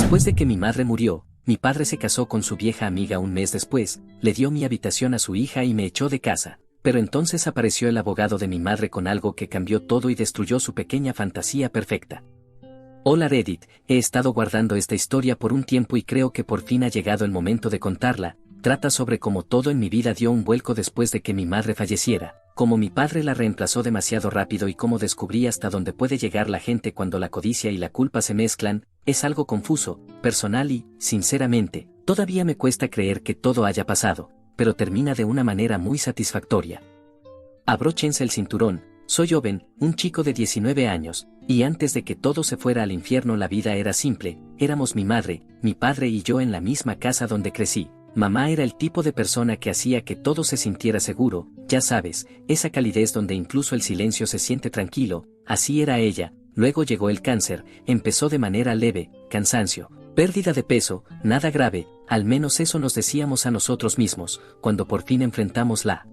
Después de que mi madre murió, mi padre se casó con su vieja amiga un mes después, le dio mi habitación a su hija y me echó de casa. Pero entonces apareció el abogado de mi madre con algo que cambió todo y destruyó su pequeña fantasía perfecta. Hola Reddit, he estado guardando esta historia por un tiempo y creo que por fin ha llegado el momento de contarla. Trata sobre cómo todo en mi vida dio un vuelco después de que mi madre falleciera, cómo mi padre la reemplazó demasiado rápido y cómo descubrí hasta dónde puede llegar la gente cuando la codicia y la culpa se mezclan. Es algo confuso, personal y, sinceramente, todavía me cuesta creer que todo haya pasado, pero termina de una manera muy satisfactoria. Abróchense el cinturón. Soy Owen, un chico de 19 años, y antes de que todo se fuera al infierno la vida era simple. Éramos mi madre, mi padre y yo en la misma casa donde crecí. Mamá era el tipo de persona que hacía que todo se sintiera seguro, ya sabes, esa calidez donde incluso el silencio se siente tranquilo. Así era ella. Luego llegó el cáncer, empezó de manera leve, cansancio, pérdida de peso, nada grave, al menos eso nos decíamos a nosotros mismos, cuando por fin enfrentamos la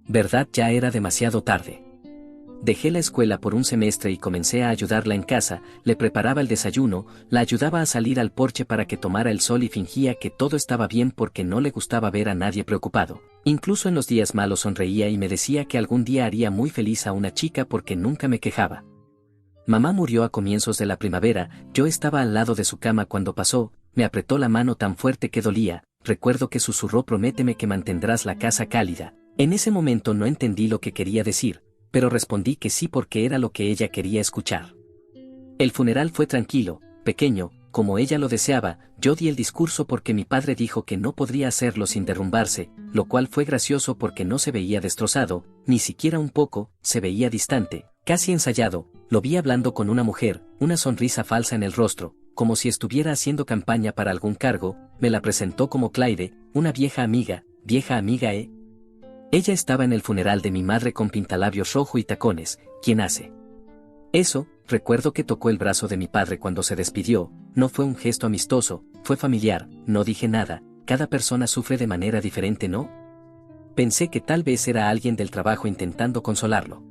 verdad. Ya era demasiado tarde. Dejé la escuela por un semestre y comencé a ayudarla en casa, le preparaba el desayuno, la ayudaba a salir al porche para que tomara el sol y fingía que todo estaba bien porque no le gustaba ver a nadie preocupado. Incluso en los días malos sonreía y me decía que algún día haría muy feliz a una chica porque nunca me quejaba. Mamá murió a comienzos de la primavera, yo estaba al lado de su cama cuando pasó, me apretó la mano tan fuerte que dolía, recuerdo que susurró prométeme que mantendrás la casa cálida. En ese momento no entendí lo que quería decir, pero respondí que sí porque era lo que ella quería escuchar. El funeral fue tranquilo, pequeño, como ella lo deseaba. Yo di el discurso porque mi padre dijo que no podría hacerlo sin derrumbarse, lo cual fue gracioso porque no se veía destrozado, ni siquiera un poco, se veía distante, casi ensayado. Lo vi hablando con una mujer, una sonrisa falsa en el rostro, como si estuviera haciendo campaña para algún cargo. Me la presentó como Claire, una vieja amiga, Ella estaba en el funeral de mi madre con pintalabios rojo y tacones. ¿Quién hace eso? Recuerdo que tocó el brazo de mi padre cuando se despidió. No fue un gesto amistoso, fue familiar. No dije nada. Cada persona sufre de manera diferente, ¿no? Pensé que tal vez era alguien del trabajo intentando consolarlo.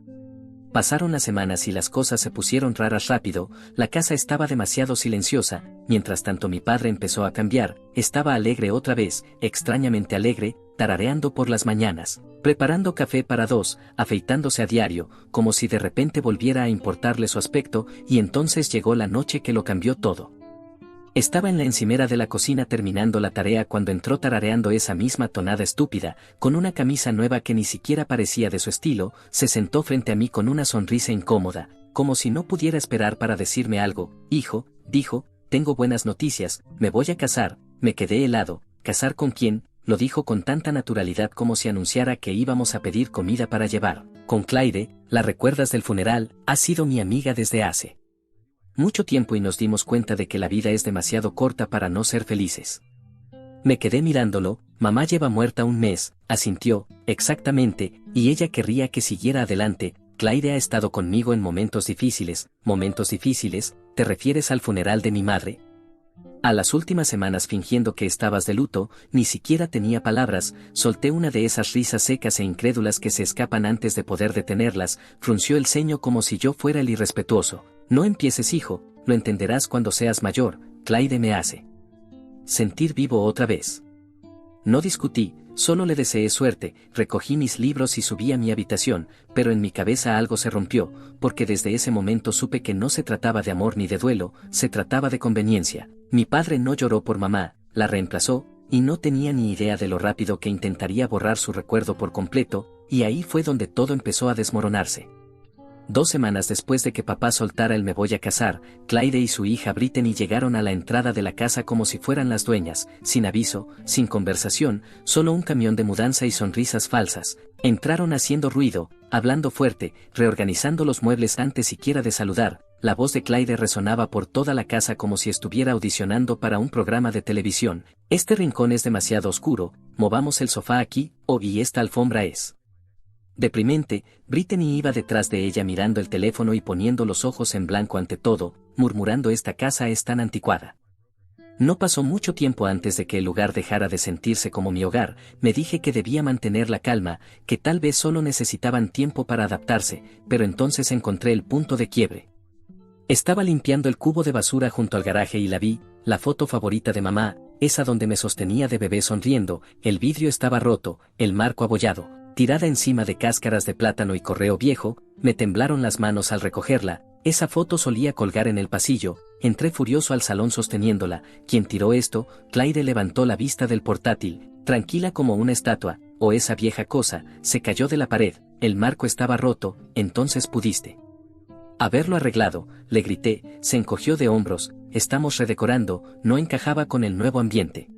Pasaron las semanas y las cosas se pusieron raras rápido. La casa estaba demasiado silenciosa. Mientras tanto mi padre empezó a cambiar. Estaba alegre otra vez, extrañamente alegre, tarareando por las mañanas, preparando café para dos, afeitándose a diario, como si de repente volviera a importarle su aspecto. Y entonces llegó la noche que lo cambió todo. Estaba en la encimera de la cocina terminando la tarea cuando entró tarareando esa misma tonada estúpida, con una camisa nueva que ni siquiera parecía de su estilo. Se sentó frente a mí con una sonrisa incómoda, como si no pudiera esperar para decirme algo. Hijo, dijo, tengo buenas noticias, me voy a casar. Me quedé helado. ¿Casar con quién? Lo dijo con tanta naturalidad como si anunciara que íbamos a pedir comida para llevar. Con Claire, ¿la recuerdas del funeral? Ha sido mi amiga desde hace mucho tiempo y nos dimos cuenta de que la vida es demasiado corta para no ser felices. Me quedé mirándolo. Mamá lleva muerta un mes, asintió, exactamente, y ella querría que siguiera adelante. Claire ha estado conmigo en momentos difíciles. ¿Momentos difíciles? ¿Te refieres al funeral de mi madre? A las últimas semanas fingiendo que estabas de luto, ni siquiera tenía palabras. Solté una de esas risas secas e incrédulas que se escapan antes de poder detenerlas. Frunció el ceño como si yo fuera el irrespetuoso. No empieces, hijo, lo entenderás cuando seas mayor. Claire me hace sentir vivo otra vez. No discutí, solo le deseé suerte. Recogí mis libros y subí a mi habitación, pero en mi cabeza algo se rompió, porque desde ese momento supe que no se trataba de amor ni de duelo, se trataba de conveniencia. Mi padre no lloró por mamá, la reemplazó, y no tenía ni idea de lo rápido que intentaría borrar su recuerdo por completo, y ahí fue donde todo empezó a desmoronarse. 2 semanas después de que papá soltara el me voy a casar, Claire y su hija Brittany llegaron a la entrada de la casa como si fueran las dueñas, sin aviso, sin conversación, solo un camión de mudanza y sonrisas falsas. Entraron haciendo ruido, hablando fuerte, reorganizando los muebles antes siquiera de saludar. La voz de Claire resonaba por toda la casa como si estuviera audicionando para un programa de televisión. Este rincón es demasiado oscuro, movamos el sofá aquí, y esta alfombra es deprimente. Brittany iba detrás de ella mirando el teléfono y poniendo los ojos en blanco ante todo, murmurando esta casa es tan anticuada. No pasó mucho tiempo antes de que el lugar dejara de sentirse como mi hogar. Me dije que debía mantener la calma, que tal vez solo necesitaban tiempo para adaptarse, pero entonces encontré el punto de quiebre. Estaba limpiando el cubo de basura junto al garaje y la vi la foto favorita de mamá, esa donde me sostenía de bebé sonriendo, el vidrio estaba roto, el marco abollado, tirada encima de cáscaras de plátano y correo viejo, me temblaron las manos al recogerla. Esa foto solía colgar en el pasillo. Entré furioso al salón sosteniéndola. ¿Quién tiró esto? Claire levantó la vista del portátil, tranquila como una estatua. O esa vieja cosa, se cayó de la pared, el marco estaba roto, entonces pudiste haberlo arreglado, le grité, se encogió de hombros, estamos redecorando, no encajaba con el nuevo ambiente.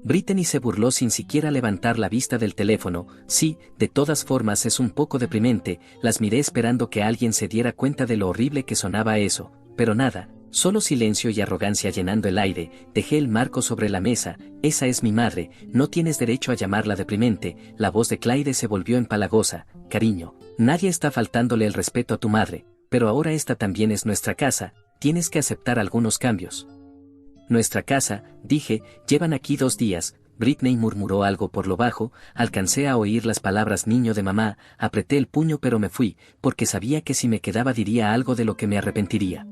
Brittany se burló sin siquiera levantar la vista del teléfono. Sí, de todas formas es un poco deprimente, las miré esperando que alguien se diera cuenta de lo horrible que sonaba eso, pero nada, solo silencio y arrogancia llenando el aire. Dejé el marco sobre la mesa. Esa es mi madre, no tienes derecho a llamarla deprimente. La voz de Claire se volvió empalagosa. Cariño, nadie está faltándole el respeto a tu madre, pero ahora esta también es nuestra casa, tienes que aceptar algunos cambios. Nuestra casa, dije, llevan aquí 2 días. Brittany murmuró algo por lo bajo, alcancé a oír las palabras niño de mamá, apreté el puño pero me fui, porque sabía que si me quedaba diría algo de lo que me arrepentiría.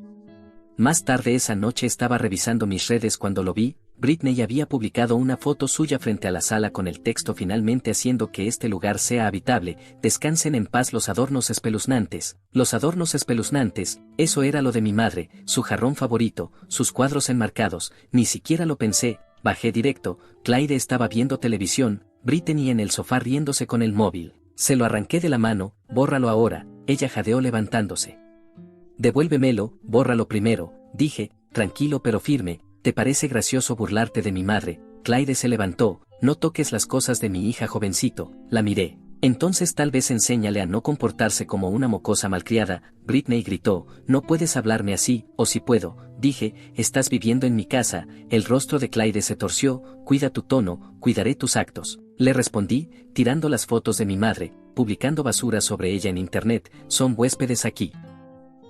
Más tarde esa noche estaba revisando mis redes cuando lo vi. Brittany había publicado una foto suya frente a la sala con el texto finalmente haciendo que este lugar sea habitable, descansen en paz los adornos espeluznantes. Los adornos espeluznantes, eso era lo de mi madre, su jarrón favorito, sus cuadros enmarcados, ni siquiera lo pensé, bajé directo. Claire estaba viendo televisión, Brittany en el sofá riéndose con el móvil. Se lo arranqué de la mano, bórralo ahora, ella jadeó levantándose. Devuélvemelo, bórralo primero, dije, tranquilo pero firme. ¿Te parece gracioso burlarte de mi madre? Claire se levantó, no toques las cosas de mi hija jovencito, la miré. Entonces tal vez enséñale a no comportarse como una mocosa malcriada. Brittany gritó, no puedes hablarme así, o si puedo, dije, estás viviendo en mi casa. El rostro de Claire se torció, cuida tu tono, cuidaré tus actos. Le respondí, tirando las fotos de mi madre, publicando basura sobre ella en internet, son huéspedes aquí.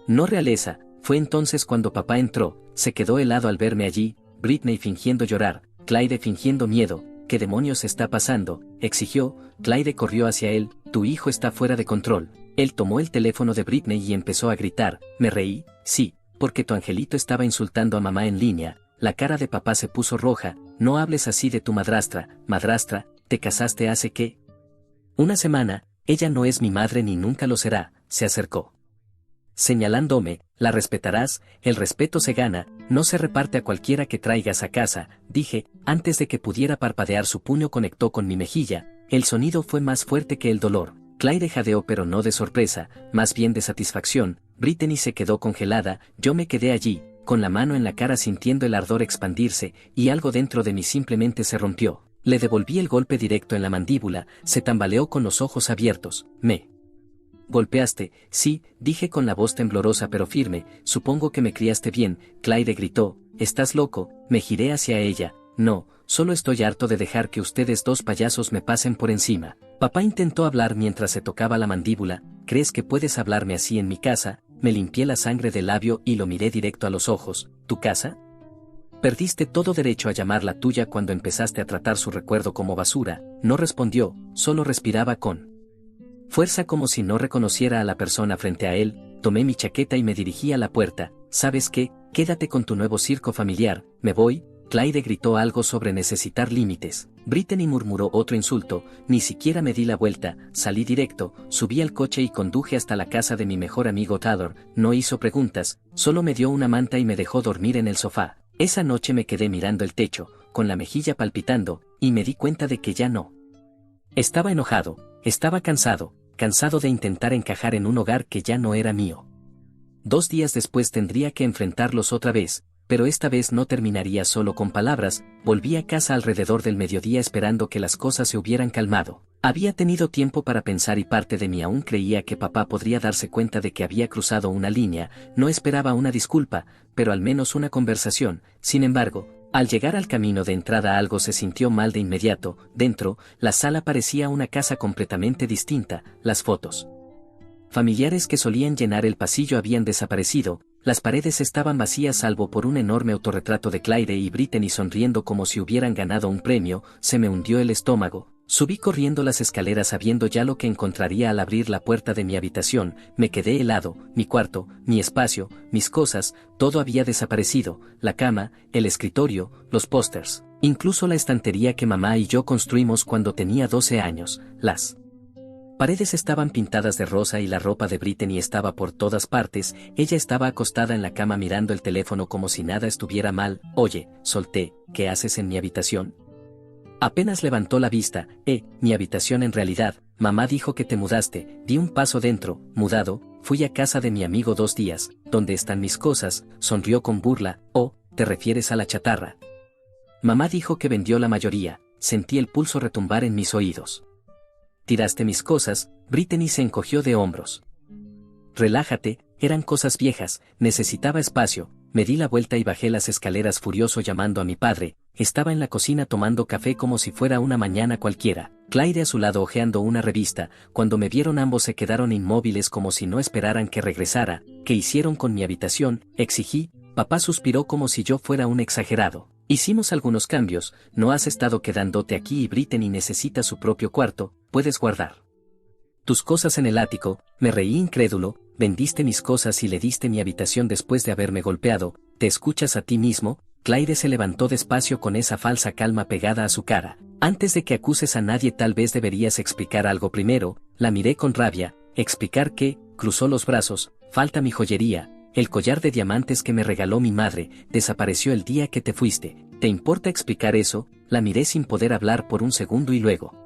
No realeza. Fue entonces cuando papá entró, se quedó helado al verme allí, Brittany fingiendo llorar, Claire fingiendo miedo. ¿Qué demonios está pasando?, exigió. Claire corrió hacia él, tu hijo está fuera de control. Él tomó el teléfono de Brittany y empezó a gritar. Me reí, sí, porque tu angelito estaba insultando a mamá en línea. La cara de papá se puso roja. No hables así de tu madrastra. Madrastra, ¿te casaste hace qué? 1 semana, ella no es mi madre ni nunca lo será. Se acercó, señalándome, la respetarás, el respeto se gana, no se reparte a cualquiera que traigas a casa, dije. Antes de que pudiera parpadear su puño conectó con mi mejilla, el sonido fue más fuerte que el dolor. Claire jadeó pero no de sorpresa, más bien de satisfacción. Brittany se quedó congelada, yo me quedé allí, con la mano en la cara sintiendo el ardor expandirse, y algo dentro de mí simplemente se rompió. Le devolví el golpe directo en la mandíbula, se tambaleó con los ojos abiertos. Me golpeaste, sí, dije con la voz temblorosa pero firme, supongo que me criaste bien. Claire gritó, estás loco. Me giré hacia ella, no, solo estoy harto de dejar que ustedes 2 payasos me pasen por encima. Papá intentó hablar mientras se tocaba la mandíbula, ¿crees que puedes hablarme así en mi casa? Me limpié la sangre del labio y lo miré directo a los ojos. ¿Tu casa? Perdiste todo derecho a llamarla tuya cuando empezaste a tratar su recuerdo como basura. No respondió, solo respiraba con fuerza como si no reconociera a la persona frente a él. Tomé mi chaqueta y me dirigí a la puerta. ¿Sabes qué? Quédate con tu nuevo circo familiar. Me voy. Claire gritó algo sobre necesitar límites. Brittany murmuró otro insulto. Ni siquiera me di la vuelta. Salí directo, subí al coche y conduje hasta la casa de mi mejor amigo Tyler. No hizo preguntas, solo me dio una manta y me dejó dormir en el sofá. Esa noche me quedé mirando el techo, con la mejilla palpitando, y me di cuenta de que ya no estaba enojado, estaba cansado de intentar encajar en un hogar que ya no era mío. 2 días después tendría que enfrentarlos otra vez, pero esta vez no terminaría solo con palabras. Volví a casa alrededor del mediodía esperando que las cosas se hubieran calmado. Había tenido tiempo para pensar y parte de mí aún creía que papá podría darse cuenta de que había cruzado una línea. No esperaba una disculpa, pero al menos una conversación. Sin embargo, al llegar al camino de entrada algo se sintió mal de inmediato. Dentro, la sala parecía una casa completamente distinta. Las fotos familiares que solían llenar el pasillo habían desaparecido, las paredes estaban vacías salvo por un enorme autorretrato de Claire y Brittany sonriendo como si hubieran ganado un premio. Se me hundió el estómago, Subí corriendo las escaleras sabiendo ya lo que encontraría al abrir la puerta de mi habitación, me quedé helado, mi cuarto, mi espacio, mis cosas, todo había desaparecido, la cama, el escritorio, los pósters, incluso la estantería que mamá y yo construimos cuando tenía 12 años, las paredes estaban pintadas de rosa y la ropa de Brittany estaba por todas partes, ella estaba acostada en la cama mirando el teléfono como si nada estuviera mal. Oye, solté, ¿qué haces en mi habitación? Apenas levantó la vista, mi habitación en realidad, mamá dijo que te mudaste, di un paso dentro, mudado, fui a casa de mi amigo 2 días, ¿dónde están mis cosas? Sonrió con burla, ¿te refieres a la chatarra? Mamá dijo que vendió la mayoría, sentí el pulso retumbar en mis oídos. Tiraste mis cosas, Brittany se encogió de hombros. Relájate, eran cosas viejas, necesitaba espacio, me di la vuelta y bajé las escaleras furioso llamando a mi padre, estaba en la cocina tomando café como si fuera una mañana cualquiera, Claire a su lado hojeando una revista, cuando me vieron ambos se quedaron inmóviles como si no esperaran que regresara. ¿Qué hicieron con mi habitación?, exigí. Papá suspiró como si yo fuera un exagerado. Hicimos algunos cambios, no has estado quedándote aquí y Brittany necesita su propio cuarto, puedes guardar tus cosas en el ático. Me reí incrédulo, vendiste mis cosas y le diste mi habitación después de haberme golpeado, ¿te escuchas a ti mismo? Claire se levantó despacio con esa falsa calma pegada a su cara. Antes de que acuses a nadie tal vez deberías explicar algo primero. La miré con rabia. ¿Explicar qué? Cruzó los brazos. Falta mi joyería. El collar de diamantes que me regaló mi madre, desapareció el día que te fuiste. ¿Te importa explicar eso? La miré sin poder hablar por un segundo y luego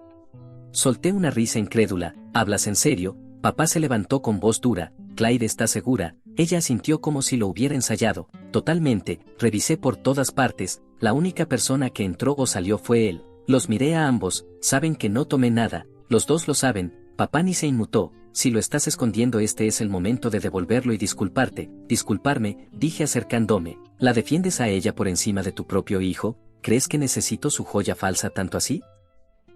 solté una risa incrédula. ¿Hablas en serio? Papá se levantó con voz dura. Claire está segura. Ella asintió como si lo hubiera ensayado. Totalmente, revisé por todas partes, la única persona que entró o salió fue él. Los miré a ambos, saben que no tomé nada, los dos lo saben. Papá ni se inmutó. Si lo estás escondiendo, este es el momento de devolverlo y disculparte. Disculparme, dije acercándome. ¿La defiendes a ella por encima de tu propio hijo? ¿Crees que necesito su joya falsa tanto así?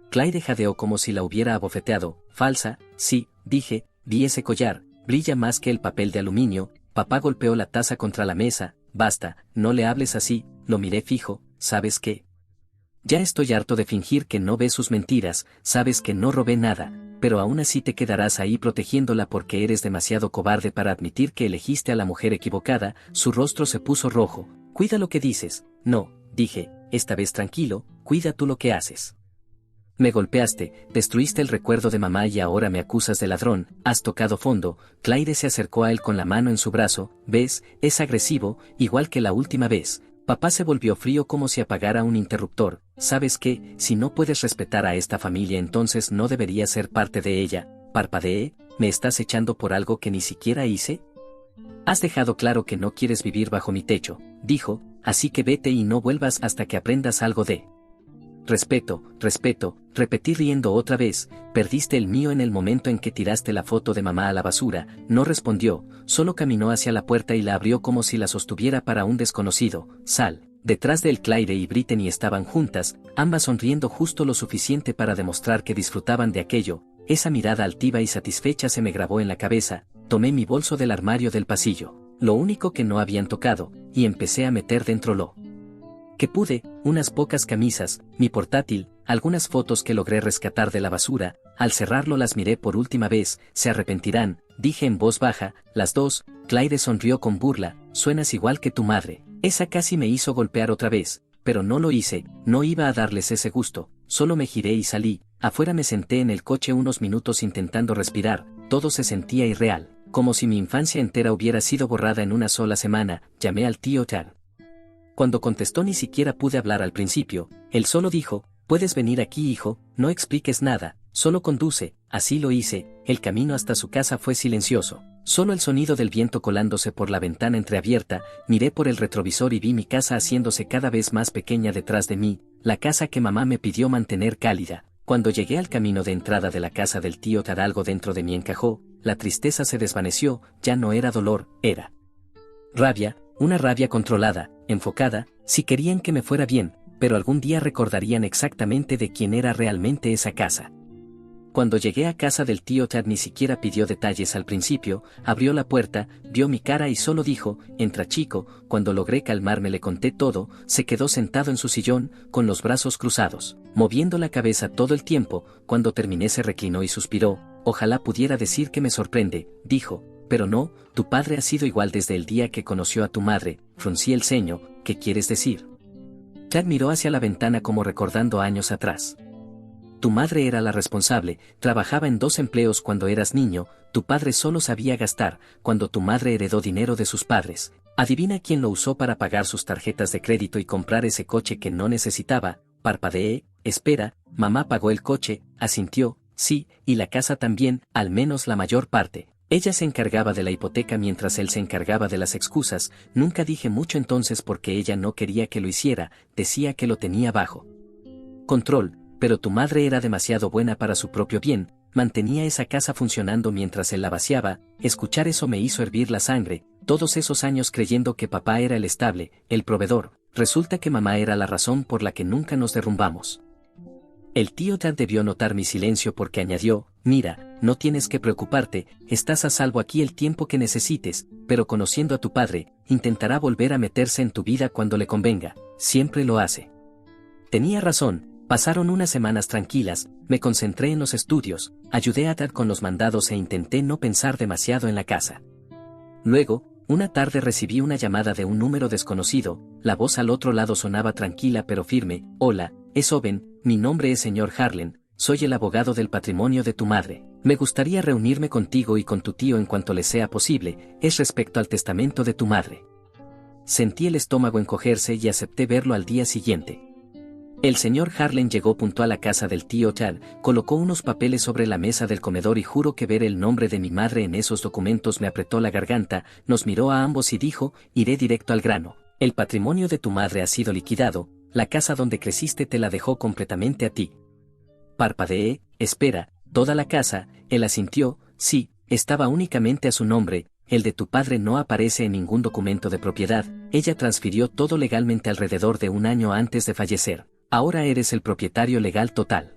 Claire jadeó como si la hubiera abofeteado. Falsa, sí, dije, vi ese collar, brilla más que el papel de aluminio. Papá golpeó la taza contra la mesa. Basta, no le hables así. Lo miré fijo. ¿Sabes qué? Ya estoy harto de fingir que no ves sus mentiras, sabes que no robé nada, pero aún así te quedarás ahí protegiéndola porque eres demasiado cobarde para admitir que elegiste a la mujer equivocada. Su rostro se puso rojo. Cuida lo que dices. No, dije, esta vez tranquilo, cuida tú lo que haces. Me golpeaste, destruiste el recuerdo de mamá y ahora me acusas de ladrón, has tocado fondo. Claire se acercó a él con la mano en su brazo. ¿Ves? Es agresivo, igual que la última vez. Papá se volvió frío como si apagara un interruptor. ¿Sabes qué? Si no puedes respetar a esta familia entonces no deberías ser parte de ella. Parpadeé. ¿Me estás echando por algo que ni siquiera hice? Has dejado claro que no quieres vivir bajo mi techo, dijo, así que vete y no vuelvas hasta que aprendas algo de respeto, repetí riendo otra vez. Perdiste el mío en el momento en que tiraste la foto de mamá a la basura. No respondió, solo caminó hacia la puerta y la abrió como si la sostuviera para un desconocido. Sal. Detrás de él Claire y Brittany estaban juntas, ambas sonriendo justo lo suficiente para demostrar que disfrutaban de aquello. Esa mirada altiva y satisfecha se me grabó en la cabeza. Tomé mi bolso del armario del pasillo, lo único que no habían tocado, y empecé a meter dentro lo que pude, unas pocas camisas, mi portátil, algunas fotos que logré rescatar de la basura. Al cerrarlo las miré por última vez. Se arrepentirán, dije en voz baja, las dos. Claire sonrió con burla. Suenas igual que tu madre. Esa casi me hizo golpear otra vez, pero no lo hice, no iba a darles ese gusto. Solo me giré y salí. Afuera me senté en el coche unos minutos intentando respirar. Todo se sentía irreal, como si mi infancia entera hubiera sido borrada en una sola semana. Llamé al tío Chad. Cuando contestó ni siquiera pude hablar al principio. Él solo dijo, puedes venir aquí hijo, no expliques nada, solo conduce. Así lo hice. El camino hasta su casa fue silencioso. Solo el sonido del viento colándose por la ventana entreabierta. Miré por el retrovisor y vi mi casa haciéndose cada vez más pequeña detrás de mí, la casa que mamá me pidió mantener cálida. Cuando llegué al camino de entrada de la casa del tío Tad algo dentro de mí encajó, la tristeza se desvaneció, ya no era dolor, era rabia, una rabia controlada, enfocada. Si querían que me fuera bien, pero algún día recordarían exactamente de quién era realmente esa casa. Cuando llegué a casa del tío Tad ni siquiera pidió detalles al principio, abrió la puerta, vio mi cara y solo dijo, entra chico. Cuando logré calmarme le conté todo, se quedó sentado en su sillón, con los brazos cruzados, moviendo la cabeza todo el tiempo. Cuando terminé se reclinó y suspiró. Ojalá pudiera decir que me sorprende, dijo, pero no, tu padre ha sido igual desde el día que conoció a tu madre. Fruncí el ceño. ¿Qué quieres decir? Tad miró hacia la ventana como recordando años atrás. Tu madre era la responsable, trabajaba en 2 empleos cuando eras niño, tu padre solo sabía gastar. Cuando tu madre heredó dinero de sus padres, adivina quién lo usó para pagar sus tarjetas de crédito y comprar ese coche que no necesitaba. Parpadeé. Espera, mamá pagó el coche, asintió, sí, y la casa también, al menos la mayor parte. Ella se encargaba de la hipoteca mientras él se encargaba de las excusas. Nunca dije mucho entonces porque ella no quería que lo hiciera, decía que lo tenía bajo control. Pero tu madre era demasiado buena para su propio bien, mantenía esa casa funcionando mientras él la vaciaba. Escuchar eso me hizo hervir la sangre. Todos esos años creyendo que papá era el estable, el proveedor, resulta que mamá era la razón por la que nunca nos derrumbamos. El tío Tad debió notar mi silencio porque añadió, mira, no tienes que preocuparte, estás a salvo aquí el tiempo que necesites, pero conociendo a tu padre, intentará volver a meterse en tu vida cuando le convenga, siempre lo hace. Tenía razón. Pasaron unas semanas tranquilas, me concentré en los estudios, ayudé a Tad con los mandados e intenté no pensar demasiado en la casa. Luego, una tarde recibí una llamada de un número desconocido, la voz al otro lado sonaba tranquila pero firme. Hola, es Owen, mi nombre es señor Harlan, soy el abogado del patrimonio de tu madre. Me gustaría reunirme contigo y con tu tío en cuanto le sea posible, es respecto al testamento de tu madre. Sentí el estómago encogerse y acepté verlo al día siguiente. El señor Harlan llegó puntual a casa del tío Tad, colocó unos papeles sobre la mesa del comedor y juro que ver el nombre de mi madre en esos documentos me apretó la garganta. Nos miró a ambos y dijo, iré directo al grano. El patrimonio de tu madre ha sido liquidado, la casa donde creciste te la dejó completamente a ti. Parpadeé. Espera, ¿toda la casa? Él asintió, sí, estaba únicamente a su nombre, el de tu padre no aparece en ningún documento de propiedad, ella transfirió todo legalmente alrededor de 1 año antes de fallecer. Ahora eres el propietario legal total.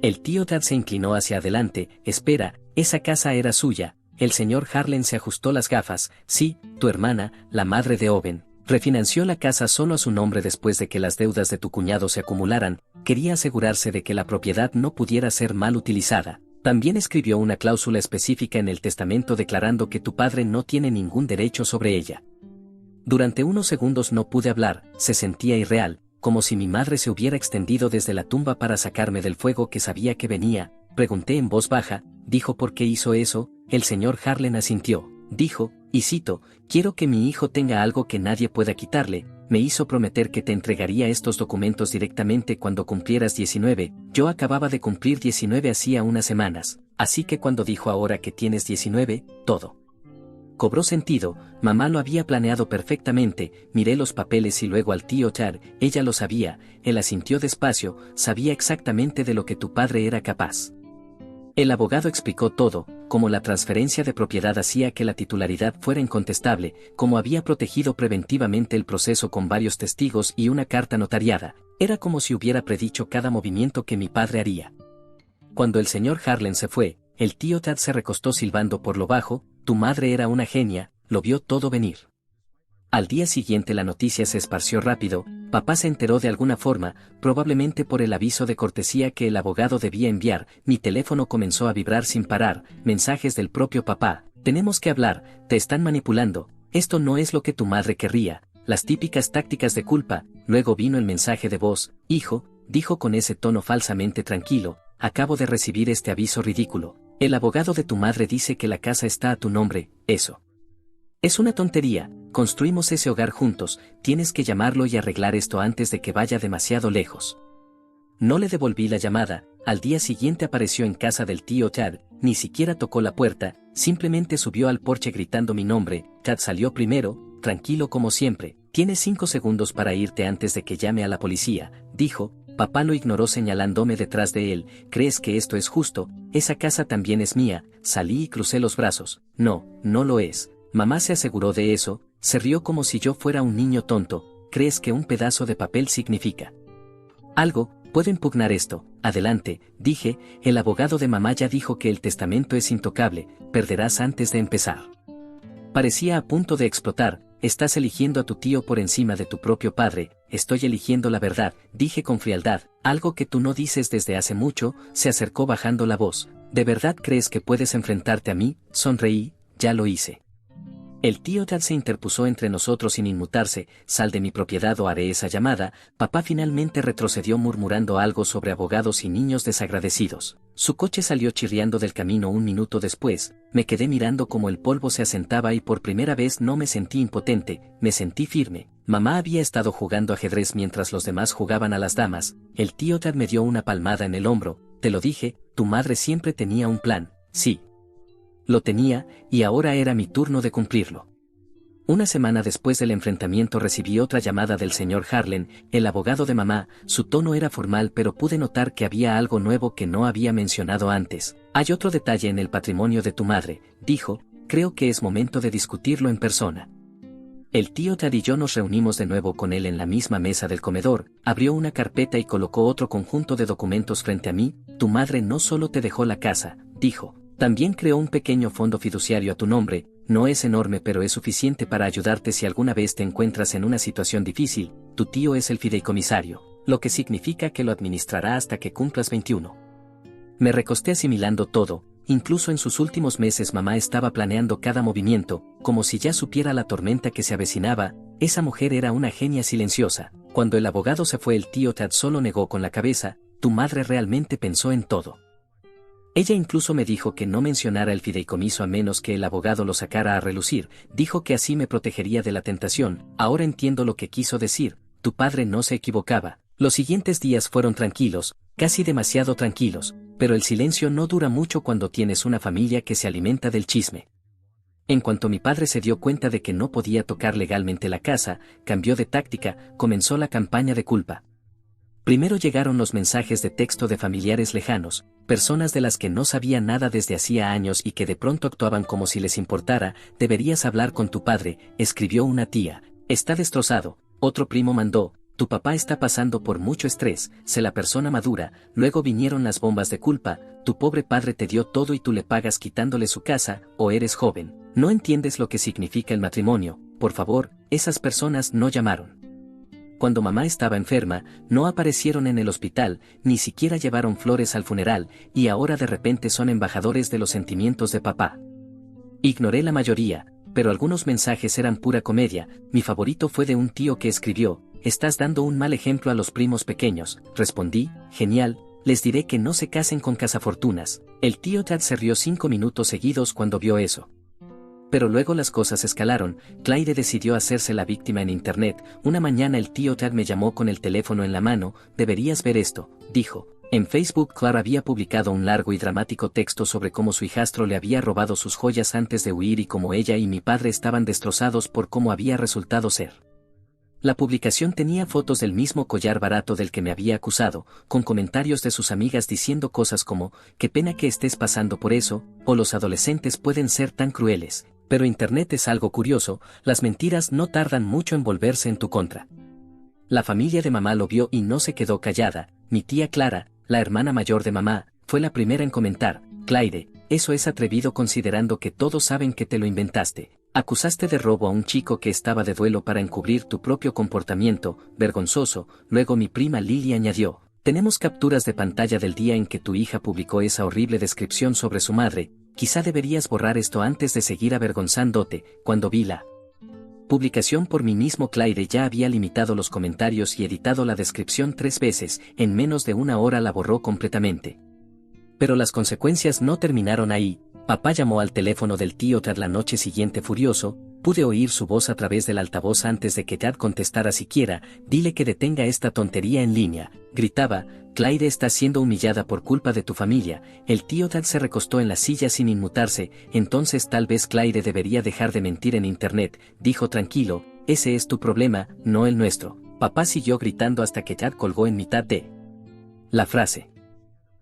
El tío Tad se inclinó hacia adelante. Espera, esa casa era suya. El señor Harlan se ajustó las gafas. Sí, tu hermana, la madre de Owen, refinanció la casa solo a su nombre después de que las deudas de tu cuñado se acumularan. Quería asegurarse de que la propiedad no pudiera ser mal utilizada. También escribió una cláusula específica en el testamento declarando que tu padre no tiene ningún derecho sobre ella. Durante unos segundos no pude hablar, se sentía irreal, como si mi madre se hubiera extendido desde la tumba para sacarme del fuego que sabía que venía. Pregunté en voz baja, dijo ¿por qué hizo eso? El señor Harlan asintió. Dijo, y cito, quiero que mi hijo tenga algo que nadie pueda quitarle, me hizo prometer que te entregaría estos documentos directamente cuando cumplieras 19, yo acababa de cumplir 19 hacía unas semanas, así que cuando dijo ahora que tienes 19, todo cobró sentido. Mamá lo había planeado perfectamente. Miré los papeles y luego al tío Tad, ella lo sabía, él asintió despacio, sabía exactamente de lo que tu padre era capaz. El abogado explicó todo, cómo la transferencia de propiedad hacía que la titularidad fuera incontestable, cómo había protegido preventivamente el proceso con varios testigos y una carta notariada, era como si hubiera predicho cada movimiento que mi padre haría. Cuando el señor Harlan se fue, el tío Tad se recostó silbando por lo bajo, tu madre era una genia, lo vio todo venir. Al día siguiente la noticia se esparció rápido, papá se enteró de alguna forma, probablemente por el aviso de cortesía que el abogado debía enviar, mi teléfono comenzó a vibrar sin parar, mensajes del propio papá, tenemos que hablar, te están manipulando, esto no es lo que tu madre querría, las típicas tácticas de culpa. Luego vino el mensaje de voz, hijo, dijo con ese tono falsamente tranquilo, acabo de recibir este aviso ridículo. El abogado de tu madre dice que la casa está a tu nombre, eso es una tontería, construimos ese hogar juntos, tienes que llamarlo y arreglar esto antes de que vaya demasiado lejos. No le devolví la llamada, al día siguiente apareció en casa del tío Tad, ni siquiera tocó la puerta, simplemente subió al porche gritando mi nombre. Tad salió primero, tranquilo como siempre, tienes 5 segundos para irte antes de que llame a la policía, dijo. Papá lo ignoró señalándome detrás de él, ¿crees que esto es justo? Esa casa también es mía. Salí y crucé los brazos, no, no lo es. Mamá se aseguró de eso, se rió como si yo fuera un niño tonto, ¿crees que un pedazo de papel significa algo? Puedo impugnar esto. Adelante, dije, el abogado de mamá ya dijo que el testamento es intocable, perderás antes de empezar. Parecía a punto de explotar. Estás eligiendo a tu tío por encima de tu propio padre. Estoy eligiendo la verdad, dije con frialdad, algo que tú no dices desde hace mucho. Se acercó bajando la voz. ¿De verdad crees que puedes enfrentarte a mí? Sonreí, ya lo hice. El tío Tad se interpuso entre nosotros sin inmutarse. Sal de mi propiedad o haré esa llamada. Papá finalmente retrocedió murmurando algo sobre abogados y niños desagradecidos. Su coche salió chirriando del camino un minuto después. Me quedé mirando cómo el polvo se asentaba y por primera vez no me sentí impotente, me sentí firme. Mamá había estado jugando ajedrez mientras los demás jugaban a las damas. El tío Tad me dio una palmada en el hombro. Te lo dije, tu madre siempre tenía un plan. Sí. Lo tenía, y ahora era mi turno de cumplirlo. Una semana después del enfrentamiento recibí otra llamada del señor Harlan, el abogado de mamá. Su tono era formal, pero pude notar que había algo nuevo que no había mencionado antes. Hay otro detalle en el patrimonio de tu madre, dijo, creo que es momento de discutirlo en persona. El tío Tad y yo nos reunimos de nuevo con él en la misma mesa del comedor, abrió una carpeta y colocó otro conjunto de documentos frente a mí. Tu madre no solo te dejó la casa, dijo. También creó un pequeño fondo fiduciario a tu nombre. No es enorme, pero es suficiente para ayudarte si alguna vez te encuentras en una situación difícil. Tu tío es el fideicomisario, lo que significa que lo administrará hasta que cumplas 21. Me recosté asimilando todo. Incluso en sus últimos meses mamá estaba planeando cada movimiento, como si ya supiera la tormenta que se avecinaba. Esa mujer era una genia silenciosa. Cuando el abogado se fue, el tío Tad solo negó con la cabeza. Tu madre realmente pensó en todo. Ella incluso me dijo que no mencionara el fideicomiso a menos que el abogado lo sacara a relucir. Dijo que así me protegería de la tentación. Ahora entiendo lo que quiso decir. Tu padre no se equivocaba. Los siguientes días fueron tranquilos, casi demasiado tranquilos, pero el silencio no dura mucho cuando tienes una familia que se alimenta del chisme. En cuanto mi padre se dio cuenta de que no podía tocar legalmente la casa, cambió de táctica, comenzó la campaña de culpa. Primero llegaron los mensajes de texto de familiares lejanos, personas de las que no sabía nada desde hacía años y que de pronto actuaban como si les importara. Deberías hablar con tu padre, escribió una tía. Está destrozado. Otro primo mandó, tu papá está pasando por mucho estrés, sé la persona madura. Luego vinieron las bombas de culpa, tu pobre padre te dio todo y tú le pagas quitándole su casa, o eres joven. No entiendes lo que significa el matrimonio. Por favor, esas personas no llamaron. Cuando mamá estaba enferma, no aparecieron en el hospital, ni siquiera llevaron flores al funeral, y ahora de repente son embajadores de los sentimientos de papá. Ignoré la mayoría, pero algunos mensajes eran pura comedia. Mi favorito fue de un tío que escribió, estás dando un mal ejemplo a los primos pequeños. Respondí, genial, les diré que no se casen con cazafortunas. El tío Tad se rió 5 minutos seguidos cuando vio eso. Pero luego las cosas escalaron. Clyde decidió hacerse la víctima en internet. Una mañana el tío Tad me llamó con el teléfono en la mano. Deberías ver esto, dijo. En Facebook Clara había publicado un largo y dramático texto sobre cómo su hijastro le había robado sus joyas antes de huir y cómo ella y mi padre estaban destrozados por cómo había resultado ser. La publicación tenía fotos del mismo collar barato del que me había acusado, con comentarios de sus amigas diciendo cosas como, qué pena que estés pasando por eso, o los adolescentes pueden ser tan crueles. Pero Internet es algo curioso, las mentiras no tardan mucho en volverse en tu contra. La familia de mamá lo vio y no se quedó callada. Mi tía Clara, la hermana mayor de mamá, fue la primera en comentar, Clyde, eso es atrevido considerando que todos saben que te lo inventaste. Acusaste de robo a un chico que estaba de duelo para encubrir tu propio comportamiento, vergonzoso. Luego mi prima Lily añadió, tenemos capturas de pantalla del día en que tu hija publicó esa horrible descripción sobre su madre. Quizá deberías borrar esto antes de seguir avergonzándote. Cuando vi la publicación por mí mismo, Clyde ya había limitado los comentarios y editado la descripción 3 veces. En menos de una hora la borró completamente. Pero las consecuencias no terminaron ahí. Papá llamó al teléfono del tío Tad la noche siguiente furioso. Pude oír su voz a través del altavoz antes de que Tad contestara siquiera. Dile que detenga esta tontería en línea, gritaba. Clyde está siendo humillada por culpa de tu familia. El tío Tad se recostó en la silla sin inmutarse. Entonces tal vez Clyde debería dejar de mentir en internet, dijo tranquilo. Ese es tu problema, no el nuestro. Papá siguió gritando hasta que Tad colgó en mitad de la frase.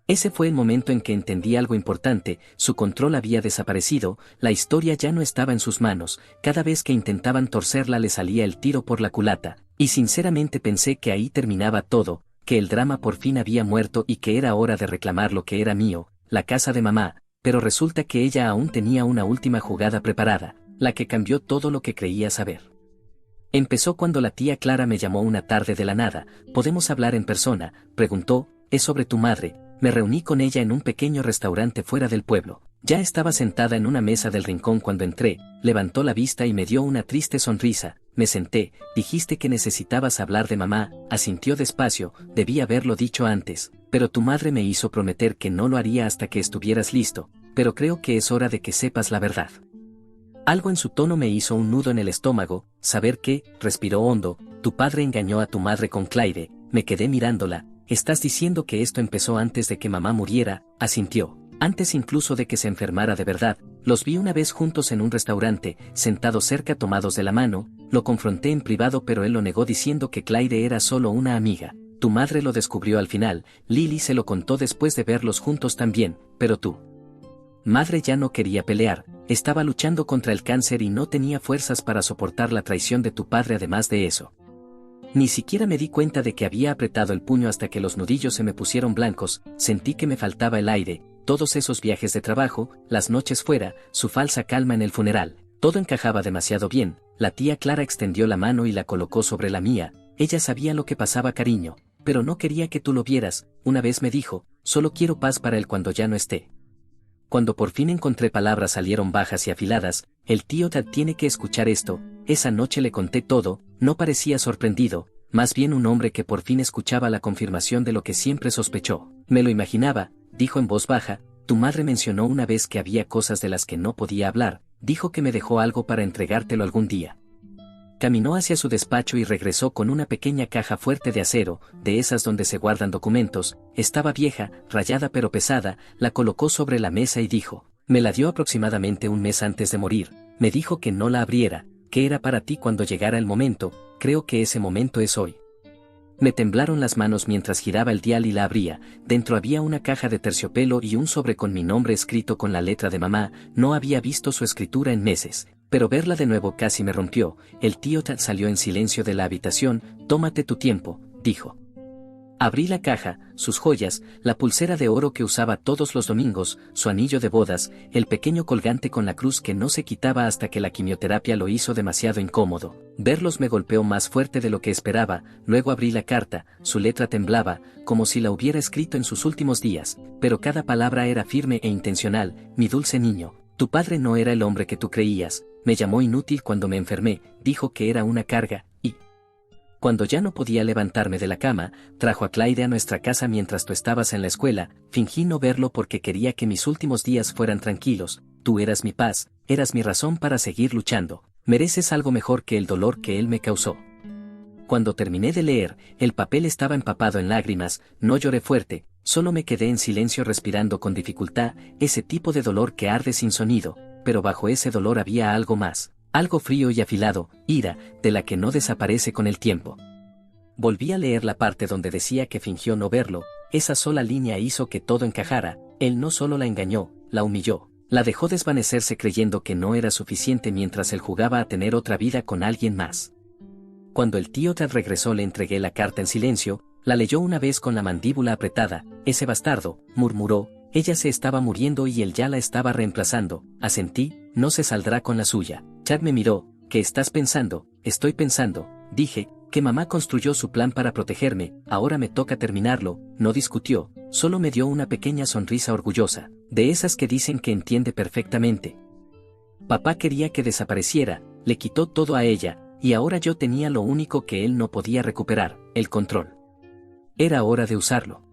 Ese fue el momento en que entendí algo importante. Su control había desaparecido, la historia ya no estaba en sus manos. Cada vez que intentaban torcerla le salía el tiro por la culata, y sinceramente pensé que ahí terminaba todo, que el drama por fin había muerto y que era hora de reclamar lo que era mío, la casa de mamá, pero resulta que ella aún tenía una última jugada preparada, la que cambió todo lo que creía saber. Empezó cuando la tía Clara me llamó una tarde de la nada. ¿Podemos hablar en persona?, preguntó. Es sobre tu madre. Me reuní con ella en un pequeño restaurante fuera del pueblo. Ya estaba sentada en una mesa del rincón cuando entré, levantó la vista y me dio una triste sonrisa. Me senté. Dijiste que necesitabas hablar de mamá, asintió despacio. Debí haberlo dicho antes, pero tu madre me hizo prometer que no lo haría hasta que estuvieras listo, pero creo que es hora de que sepas la verdad. Algo en su tono me hizo un nudo en el estómago. Saber que, respiró hondo, tu padre engañó a tu madre con Claire. Me quedé mirándola. Estás diciendo que esto empezó antes de que mamá muriera, asintió. Antes incluso de que se enfermara de verdad. Los vi una vez juntos en un restaurante, sentados cerca tomados de la mano. Lo confronté en privado pero él lo negó diciendo que Claire era solo una amiga. Tu madre lo descubrió al final. Lily se lo contó después de verlos juntos también, pero tú. Madre ya no quería pelear, estaba luchando contra el cáncer y no tenía fuerzas para soportar la traición de tu padre. Además de eso, ni siquiera me di cuenta de que había apretado el puño hasta que los nudillos se me pusieron blancos. Sentí que me faltaba el aire, todos esos viajes de trabajo, las noches fuera, su falsa calma en el funeral, todo encajaba demasiado bien. La tía Clara extendió la mano y la colocó sobre la mía. Ella sabía lo que pasaba, cariño, pero no quería que tú lo vieras. Una vez me dijo, solo quiero paz para él cuando ya no esté. Cuando por fin encontré palabras salieron bajas y afiladas. El tío Tad tiene que escuchar esto. Esa noche le conté todo. No parecía sorprendido, más bien un hombre que por fin escuchaba la confirmación de lo que siempre sospechó. Me lo imaginaba, dijo en voz baja. Tu madre mencionó una vez que había cosas de las que no podía hablar. Dijo que me dejó algo para entregártelo algún día. Caminó hacia su despacho y regresó con una pequeña caja fuerte de acero, de esas donde se guardan documentos. Estaba vieja, rayada pero pesada. La colocó sobre la mesa y dijo, me la dio aproximadamente un mes antes de morir. Me dijo que no la abriera, que era para ti cuando llegara el momento. Creo que ese momento es hoy. Me temblaron las manos mientras giraba el dial y la abría. Dentro había una caja de terciopelo y un sobre con mi nombre escrito con la letra de mamá. No había visto su escritura en meses, pero verla de nuevo casi me rompió. El tío Tad salió en silencio de la habitación. Tómate tu tiempo, dijo. Abrí la caja, sus joyas, la pulsera de oro que usaba todos los domingos, su anillo de bodas, el pequeño colgante con la cruz que no se quitaba hasta que la quimioterapia lo hizo demasiado incómodo. Verlos me golpeó más fuerte de lo que esperaba. Luego abrí la carta, su letra temblaba, como si la hubiera escrito en sus últimos días, pero cada palabra era firme e intencional. Mi dulce niño, tu padre no era el hombre que tú creías. Me llamó inútil cuando me enfermé, dijo que era una carga, y cuando ya no podía levantarme de la cama, trajo a Claire a nuestra casa mientras tú estabas en la escuela. Fingí no verlo porque quería que mis últimos días fueran tranquilos. Tú eras mi paz, eras mi razón para seguir luchando. Mereces algo mejor que el dolor que él me causó. Cuando terminé de leer, el papel estaba empapado en lágrimas. No lloré fuerte, solo me quedé en silencio respirando con dificultad, ese tipo de dolor que arde sin sonido, pero bajo ese dolor había algo más. Algo frío y afilado, ira, de la que no desaparece con el tiempo. Volví a leer la parte donde decía que fingió no verlo. Esa sola línea hizo que todo encajara. Él no solo la engañó, la humilló, la dejó desvanecerse creyendo que no era suficiente mientras él jugaba a tener otra vida con alguien más. Cuando el tío Tad regresó le entregué la carta en silencio, la leyó una vez con la mandíbula apretada. Ese bastardo, murmuró, ella se estaba muriendo y él ya la estaba reemplazando. Asentí, no se saldrá con la suya. Chad me miró. ¿Qué estás pensando? Estoy pensando, dije, que mamá construyó su plan para protegerme. Ahora me toca terminarlo. No discutió, solo me dio una pequeña sonrisa orgullosa, de esas que dicen que entiende perfectamente. Papá quería que desapareciera, le quitó todo a ella, y ahora yo tenía lo único que él no podía recuperar, el control. Era hora de usarlo.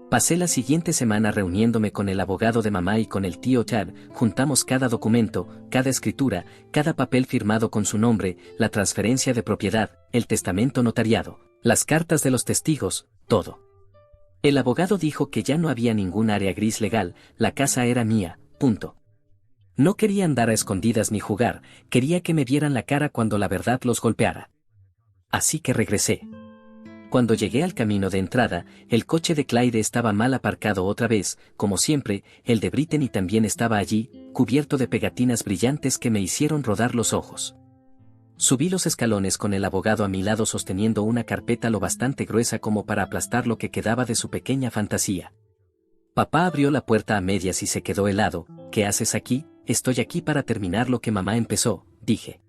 Pasé la siguiente semana reuniéndome con el abogado de mamá y con el tío Chad. Juntamos cada documento, cada escritura, cada papel firmado con su nombre, la transferencia de propiedad, el testamento notariado, las cartas de los testigos, todo. El abogado dijo que ya no había ningún área gris legal, la casa era mía, punto. No quería andar a escondidas ni jugar, quería que me vieran la cara cuando la verdad los golpeara. Así que regresé. Cuando llegué al camino de entrada, el coche de Claire estaba mal aparcado otra vez. Como siempre, el de Brittany también estaba allí, cubierto de pegatinas brillantes que me hicieron rodar los ojos. Subí los escalones con el abogado a mi lado sosteniendo una carpeta lo bastante gruesa como para aplastar lo que quedaba de su pequeña fantasía. Papá abrió la puerta a medias y se quedó helado. ¿Qué haces aquí? Estoy aquí para terminar lo que mamá empezó, dije.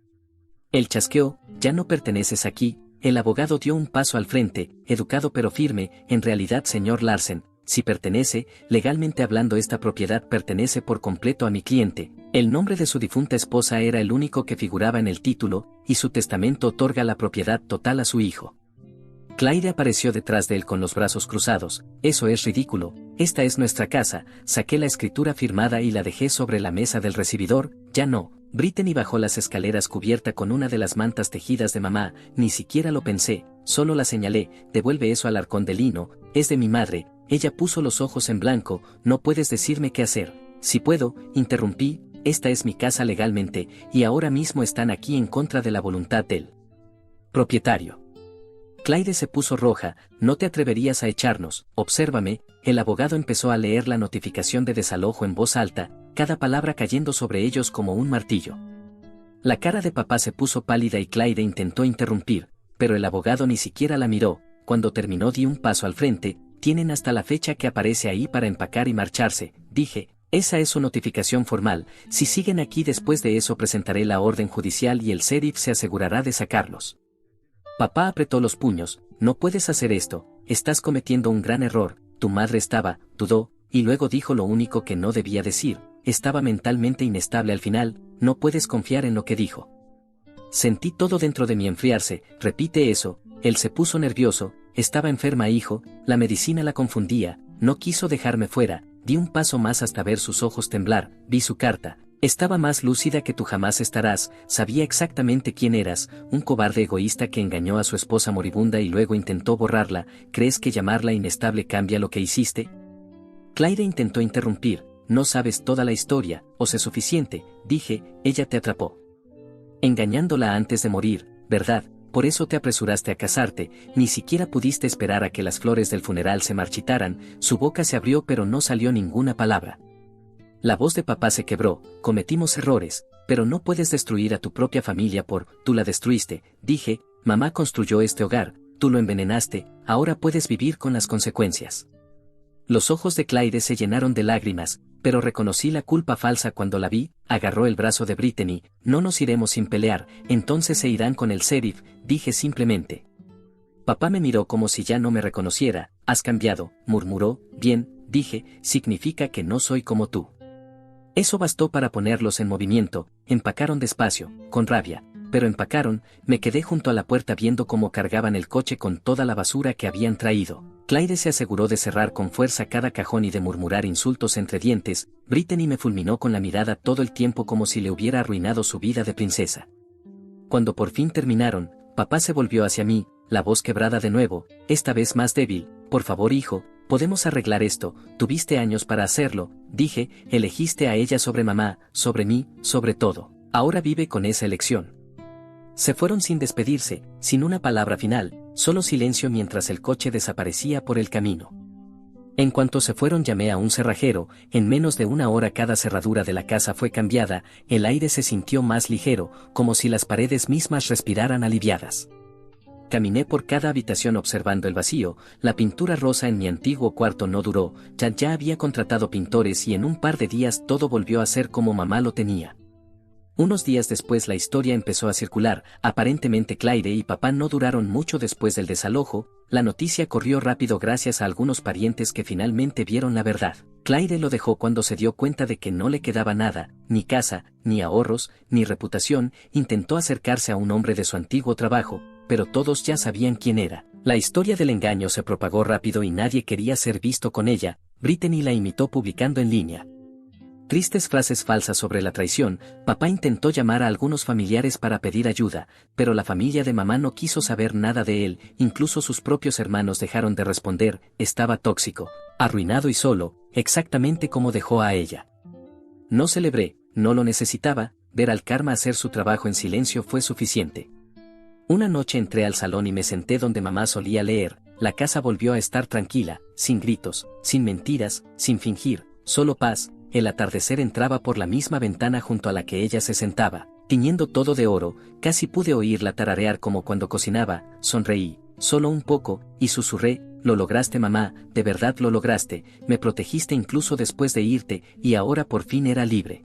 Él chasqueó, ya no perteneces aquí. El abogado dio un paso al frente, educado pero firme. En realidad, señor Larsen, si pertenece, legalmente hablando, esta propiedad pertenece por completo a mi cliente. El nombre de su difunta esposa era el único que figuraba en el título, y su testamento otorga la propiedad total a su hijo. Claire apareció detrás de él con los brazos cruzados. Eso es ridículo, esta es nuestra casa. Saqué la escritura firmada y la dejé sobre la mesa del recibidor. Ya no. Brittany bajó las escaleras cubierta con una de las mantas tejidas de mamá. Ni siquiera lo pensé, solo la señalé. Devuelve eso al arcón de lino, es de mi madre. Ella puso los ojos en blanco. No puedes decirme qué hacer. Si puedo, interrumpí. Esta es mi casa legalmente, y ahora mismo están aquí en contra de la voluntad del propietario. Claire se puso roja. No te atreverías a echarnos. Obsérvame. El abogado empezó a leer la notificación de desalojo en voz alta, cada palabra cayendo sobre ellos como un martillo. La cara de papá se puso pálida y Claire intentó interrumpir, pero el abogado ni siquiera la miró. Cuando terminó di un paso al frente. Tienen hasta la fecha que aparece ahí para empacar y marcharse, dije. Esa es su notificación formal. Si siguen aquí después de eso presentaré la orden judicial y el sheriff se asegurará de sacarlos. Papá apretó los puños. No puedes hacer esto, estás cometiendo un gran error. Tu madre dudó, y luego dijo lo único que no debía decir. Estaba mentalmente inestable al final. No puedes confiar en lo que dijo. Sentí todo dentro de mí enfriarse. Repite eso. Él se puso nervioso. Estaba enferma, hijo. La medicina la confundía. No quiso dejarme fuera. Di un paso más hasta ver sus ojos temblar. Vi su carta. Estaba más lúcida que tú jamás estarás. Sabía exactamente quién eras, un cobarde egoísta que engañó a su esposa moribunda y luego intentó borrarla. ¿Crees que llamarla inestable cambia lo que hiciste? Claire intentó interrumpir. No sabes toda la historia, o sé suficiente, dije. Ella te atrapó engañándola antes de morir, ¿verdad? Por eso te apresuraste a casarte. Ni siquiera pudiste esperar a que las flores del funeral se marchitaran. Su boca se abrió pero no salió ninguna palabra. La voz de papá se quebró. Cometimos errores, pero no puedes destruir a tu propia familia tú la destruiste, dije. Mamá construyó este hogar, tú lo envenenaste, ahora puedes vivir con las consecuencias. Los ojos de Claire se llenaron de lágrimas, pero reconocí la culpa falsa cuando la vi. Agarró el brazo de Brittany. No nos iremos sin pelear, entonces se irán con el sheriff, dije simplemente. Papá me miró como si ya no me reconociera. Has cambiado, murmuró. Bien, dije, significa que no soy como tú. Eso bastó para ponerlos en movimiento. Empacaron despacio, con rabia, pero empacaron. Me quedé junto a la puerta viendo cómo cargaban el coche con toda la basura que habían traído. Claire se aseguró de cerrar con fuerza cada cajón y de murmurar insultos entre dientes. Brittany me fulminó con la mirada todo el tiempo como si le hubiera arruinado su vida de princesa. Cuando por fin terminaron, papá se volvió hacia mí, la voz quebrada de nuevo, esta vez más débil. Por favor, hijo, podemos arreglar esto. Tuviste años para hacerlo, dije. Elegiste a ella sobre mamá, sobre mí, sobre todo. Ahora vive con esa elección. Se fueron sin despedirse, sin una palabra final, solo silencio mientras el coche desaparecía por el camino. En cuanto se fueron llamé a un cerrajero. En menos de una hora cada cerradura de la casa fue cambiada. El aire se sintió más ligero, como si las paredes mismas respiraran aliviadas. Caminé por cada habitación observando el vacío. La pintura rosa en mi antiguo cuarto no duró. Ya había contratado pintores y en un par de días todo volvió a ser como mamá lo tenía. Unos días después la historia empezó a circular. Aparentemente Claire y papá no duraron mucho después del desalojo. La noticia corrió rápido gracias a algunos parientes que finalmente vieron la verdad. Claire lo dejó cuando se dio cuenta de que no le quedaba nada, ni casa, ni ahorros, ni reputación. Intentó acercarse a un hombre de su antiguo trabajo, pero todos ya sabían quién era. La historia del engaño se propagó rápido y nadie quería ser visto con ella. Brittany la imitó publicando en línea tristes frases falsas sobre la traición. Papá intentó llamar a algunos familiares para pedir ayuda, pero la familia de mamá no quiso saber nada de él. Incluso sus propios hermanos dejaron de responder. Estaba tóxico, arruinado y solo, exactamente como dejó a ella. No celebré, no lo necesitaba. Ver al karma hacer su trabajo en silencio fue suficiente. Una noche entré al salón y me senté donde mamá solía leer. La casa volvió a estar tranquila, sin gritos, sin mentiras, sin fingir, solo paz. El atardecer entraba por la misma ventana junto a la que ella se sentaba. tiñendo todo de oro, casi pude oírla tararear como cuando cocinaba. Sonreí, solo un poco, y susurré: lo lograste, mamá, de verdad lo lograste, me protegiste incluso después de irte, y ahora por fin era libre.